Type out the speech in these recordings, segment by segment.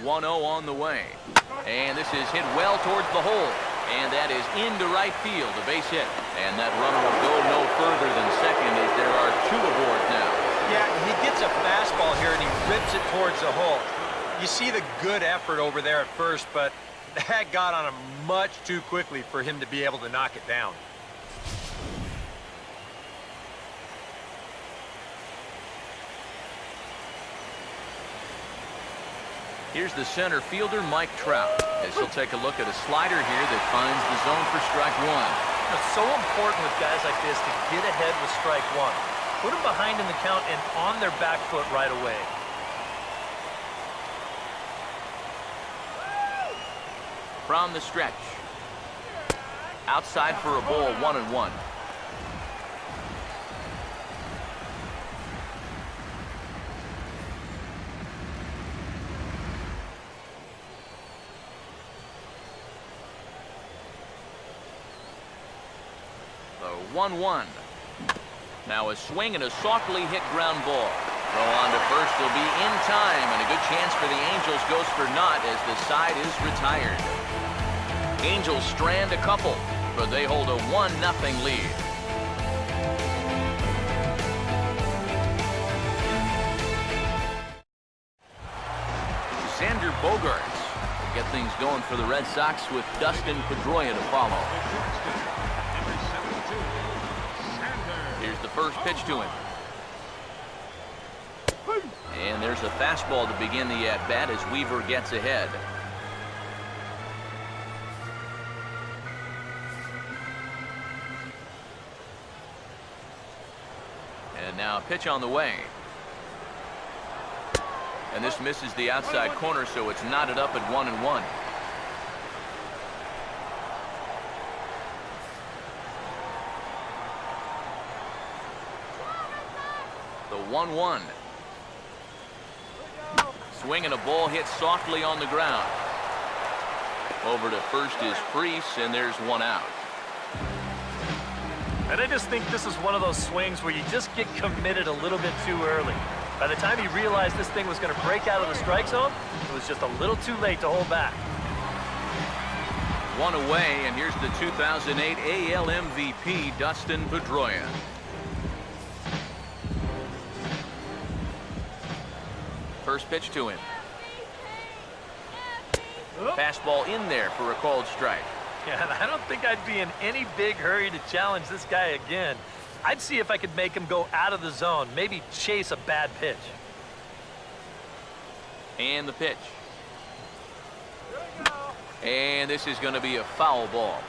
1-0 on the way. And this is hit well towards the hole. And that is into right field, a base hit. And that runner will go no further than second as there are two aboard now. Yeah, he gets a fastball here and he rips it towards the hole. You see the good effort over there at first, but that got on him much too quickly for him to be able to knock it down. Here's the center fielder, Mike Trout, as he'll take a look at a slider here that finds the zone for strike one. It's so important with guys like this to get ahead with strike one. Put them behind in the count and on their back foot right away. From the stretch. Outside for a ball, 1-1. The 1-1. Now a swing and a softly hit ground ball. Throw on to first will be in time, and a good chance for the Angels goes for naught as the side is retired. Angels strand a couple, but they hold a 1-0 lead. Xander Bogaerts will get things going for the Red Sox with Dustin Pedroia to follow. Here's the first pitch to him. And there's a fastball to begin the at-bat as Weaver gets ahead. And now a pitch on the way. And this misses the outside corner, so it's knotted up at 1-1. The 1-1. Swing and a ball hit softly on the ground. Over to first is Priest, and there's one out. And I just think this is one of those swings where you just get committed a little bit too early. By the time he realized this thing was going to break out of the strike zone, it was just a little too late to hold back. One away, and here's the 2008 AL MVP, Dustin Pedroia. First pitch to him. Fastball in there for a called strike. Yeah, and I don't think I'd be in any big hurry to challenge this guy again. I'd see if I could make him go out of the zone, maybe chase a bad pitch. And the pitch. And this is going to be a foul ball.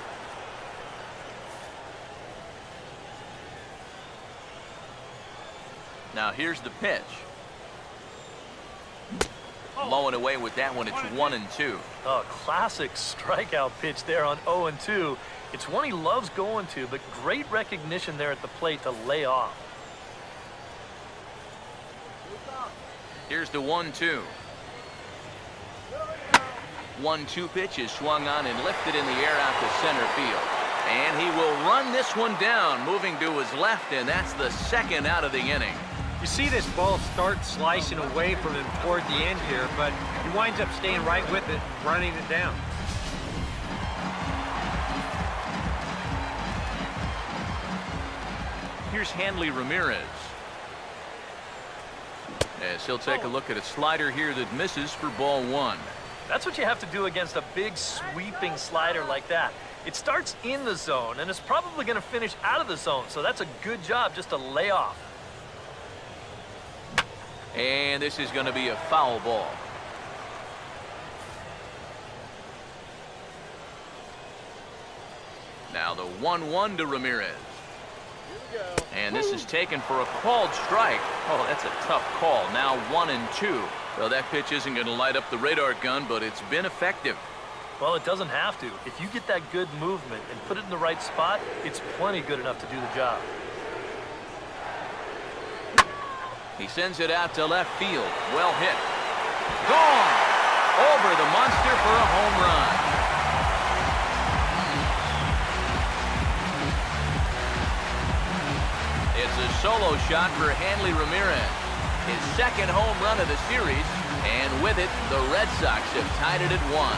Now here's the pitch. Low and away with that one. It's 1-2. Oh, classic strikeout pitch there on 0-2. It's one he loves going to, but great recognition there at the plate to lay off. Here's the 1-2. 1-2 pitch is swung on and lifted in the air out to center field. And he will run this one down, moving to his left, and that's the second out of the inning. You see this ball start slicing away from him toward the end here, but he winds up staying right with it, running it down. Here's Hanley Ramirez. As he'll take a look at a slider here that misses for ball one. That's what you have to do against a big sweeping slider like that. It starts in the zone, and it's probably going to finish out of the zone, so that's a good job just to lay off. And this is going to be a foul ball. Now the 1-1 to Ramirez. And this is taken for a called strike. Oh, that's a tough call. Now 1-2. Well, that pitch isn't going to light up the radar gun, but it's been effective. Well, it doesn't have to. If you get that good movement and put it in the right spot, it's plenty good enough to do the job. He sends it out to left field. Well hit. Gone! Over the monster for a home run. It's a solo shot for Hanley Ramirez. His second home run of the series, and with it, the Red Sox have tied it at 1.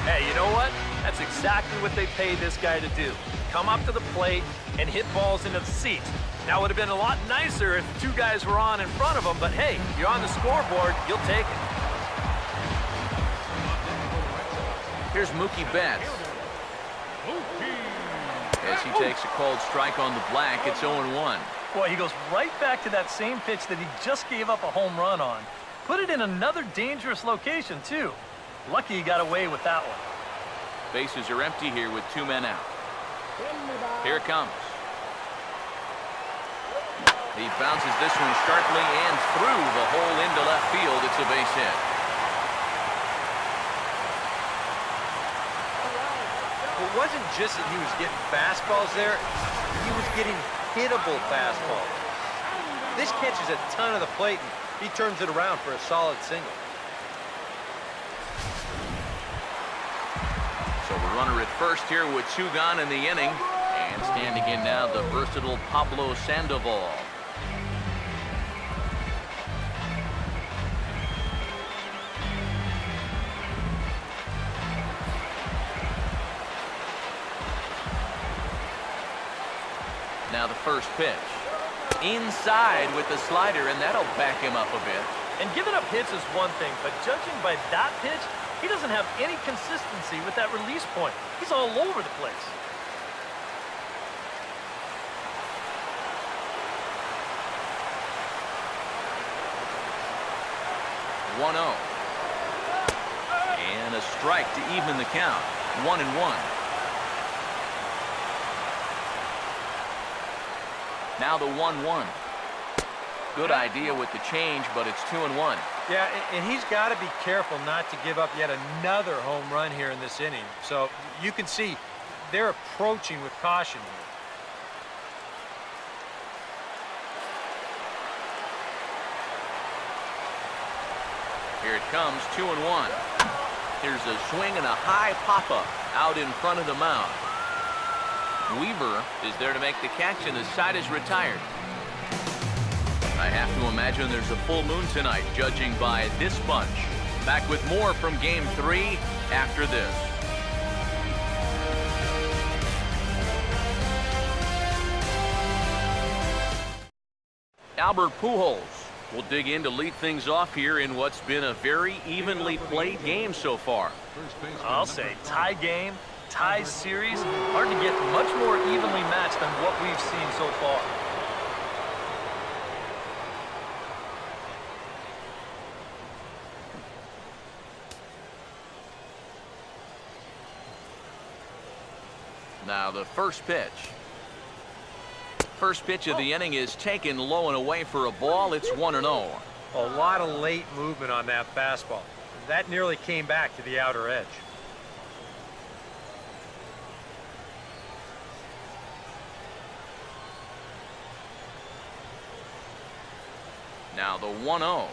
Hey, you know what? That's exactly what they paid this guy to do. Come up to the plate and hit balls into the seats. Now, it would have been a lot nicer if two guys were on in front of him, but hey, you're on the scoreboard, you'll take it. Here's Mookie Betts. As he takes a cold strike on the black, it's 0-1. Boy, he goes right back to that same pitch that he just gave up a home run on. Put it in another dangerous location, too. Lucky he got away with that one. Bases are empty here with 2 men out. Here it comes. He bounces this one sharply and through the hole into left field. It's a base hit. It wasn't just that he was getting fastballs there. He was getting hittable fastballs. This catches a ton of the plate, and he turns it around for a solid single. So the runner at first here with 2 gone in the inning. And standing in now, the versatile Pablo Sandoval. Now the first pitch. Inside with the slider, and that'll back him up a bit. And giving up hits is one thing, but judging by that pitch, he doesn't have any consistency with that release point. He's all over the place. One 0. And a strike to even the count. 1-1. Now the 1-1. Good idea with the change, but it's 2-1. Yeah, and he's got to be careful not to give up yet another home run here in this inning. So you can see they're approaching with caution here. Here it comes, 2-1. Here's a swing and a high pop-up out in front of the mound. Weaver is there to make the catch, and the side is retired. I have to imagine there's a full moon tonight, judging by this bunch. Back with more from Game 3 after this. Albert Pujols will dig in to lead things off here in what's been a very evenly played game so far. I'll say tie game, tie series. Hard to get much more evenly matched than what we've seen so far. Now the first pitch. First pitch of the inning is taken low and away for a ball. It's 1-0. A lot of late movement on that fastball. That nearly came back to the outer edge. Now the 1-0.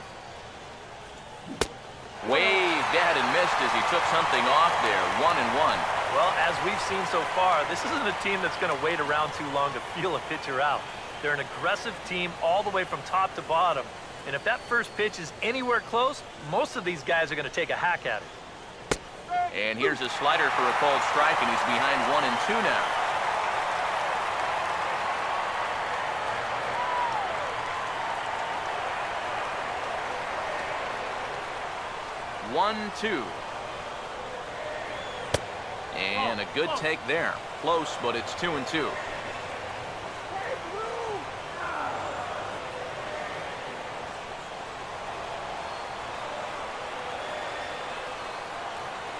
Waved at and missed as he took something off there. 1-1. Well, as we've seen so far, this isn't a team that's going to wait around too long to feel a pitcher out. They're an aggressive team all the way from top to bottom. And if that first pitch is anywhere close, most of these guys are going to take a hack at it. And here's a slider for a called strike, and he's behind 1-2 now. One, two. And a good take there. Close, but it's 2-2.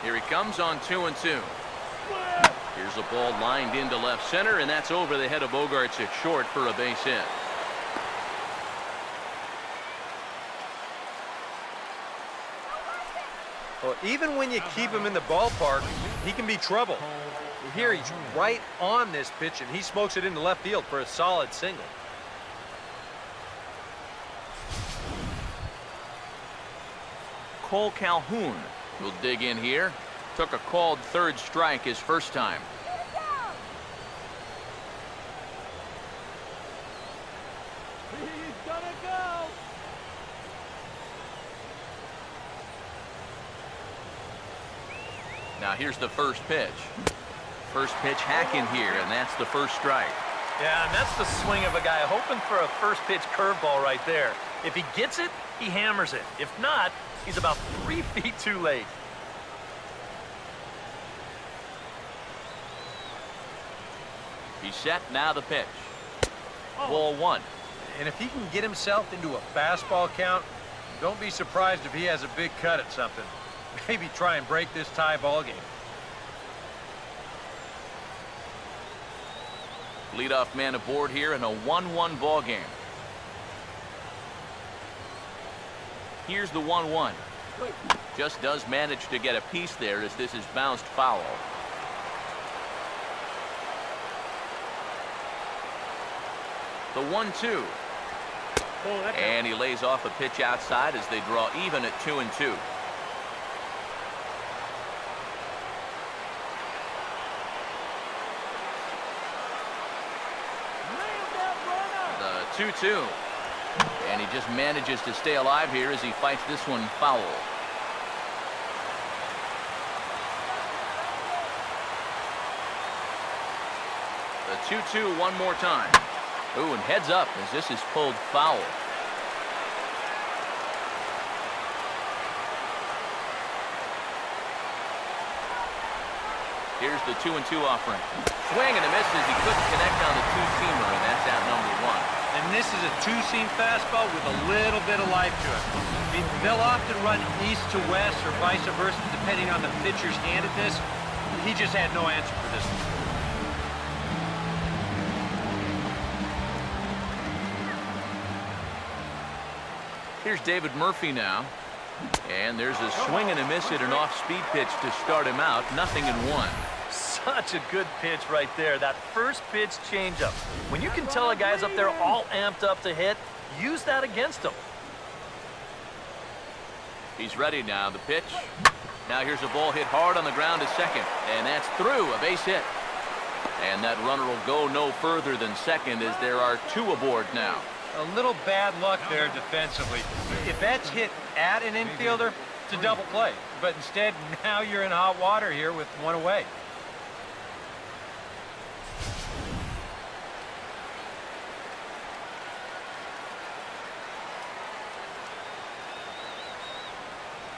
Here he comes on 2-2. Here's a ball lined into left center, and that's over the head of Bogarts at short for a base hit. Well, even when you keep him in the ballpark, he can be trouble. Here he's right on this pitch, and he smokes it into left field for a solid single. Cole Calhoun will dig in here. Took a called third strike his first time. He's gonna go. Now here's the first pitch. First pitch hack in here, and that's the first strike. Yeah, and that's the swing of a guy hoping for a first pitch curveball right there. If he gets it, he hammers it. If not, he's about 3 feet too late. He's set, now the pitch. Ball one. And if he can get himself into a fastball count, don't be surprised if he has a big cut at something. Maybe try and break this tie ball game. Leadoff man aboard here in a 1-1 ball game. Here's the 1-1. Just does manage to get a piece there as this is bounced foul. The 1-2. And he lays off a pitch outside as they draw even at 2-2. The 2-2. And he just manages to stay alive here as he fights this one foul. The 2-2 one more time. Ooh, and heads up as this is pulled foul. Here's the 2-2 offering. Swing and a miss as he couldn't connect on the two-seamer, and that's out number one. And this is a two-seam fastball with a little bit of life to it. I mean, they'll often run east to west or vice versa, depending on the pitcher's handedness. He just had no answer for this one. Here's David Murphy now. And there's a swing and a miss at an off-speed pitch to start him out. 0-1. Such a good pitch right there. That first pitch changeup. When you can tell a guy's up there all amped up to hit, use that against him. He's ready now. The pitch. Now here's a ball hit hard on the ground to second. And that's through. A base hit. And that runner will go no further than second as there are two aboard now. A little bad luck there defensively. If that's hit at an infielder, it's a double play. But instead, now you're in hot water here with one away.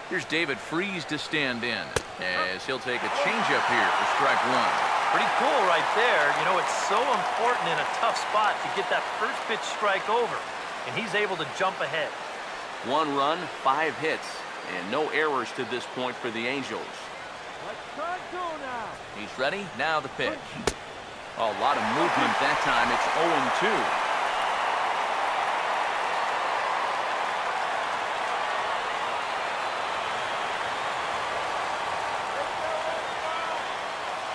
Here's David Freese to stand in as he'll take a changeup here for strike one. Pretty cool right there. You know, it's so important in a tough spot to get that first pitch strike over. And he's able to jump ahead. 1 run, 5 hits, and no errors to this point for the Angels. He's ready. Now the pitch. Oh, a lot of movement that time. It's 0-2.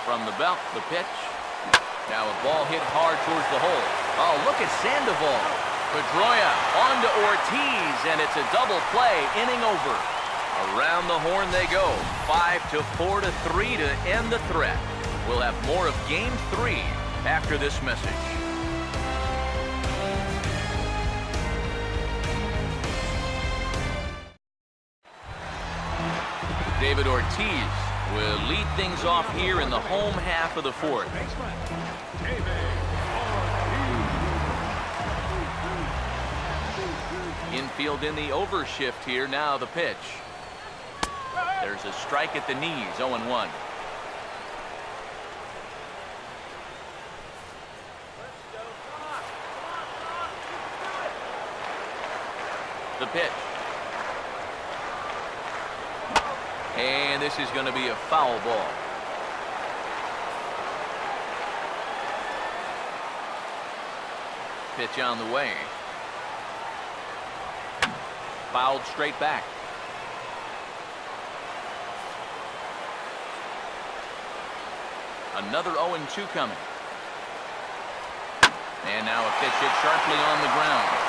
From the belt, the pitch. Now a ball hit hard towards the hole. Oh, look at Sandoval. Pedroia on to Ortiz, and it's a double play, inning over. Around the horn they go. 5-4-3 to end the threat. We'll have more of Game 3 after this message. David Ortiz will lead things off here in the home half of the fourth. Infield in the overshift here. Now the pitch. There's a strike at the knees. 0-1. The pitch. And this is going to be a foul ball. Pitch on the way. Fouled straight back. Another 0-2 coming. And now a pitch hit sharply on the ground.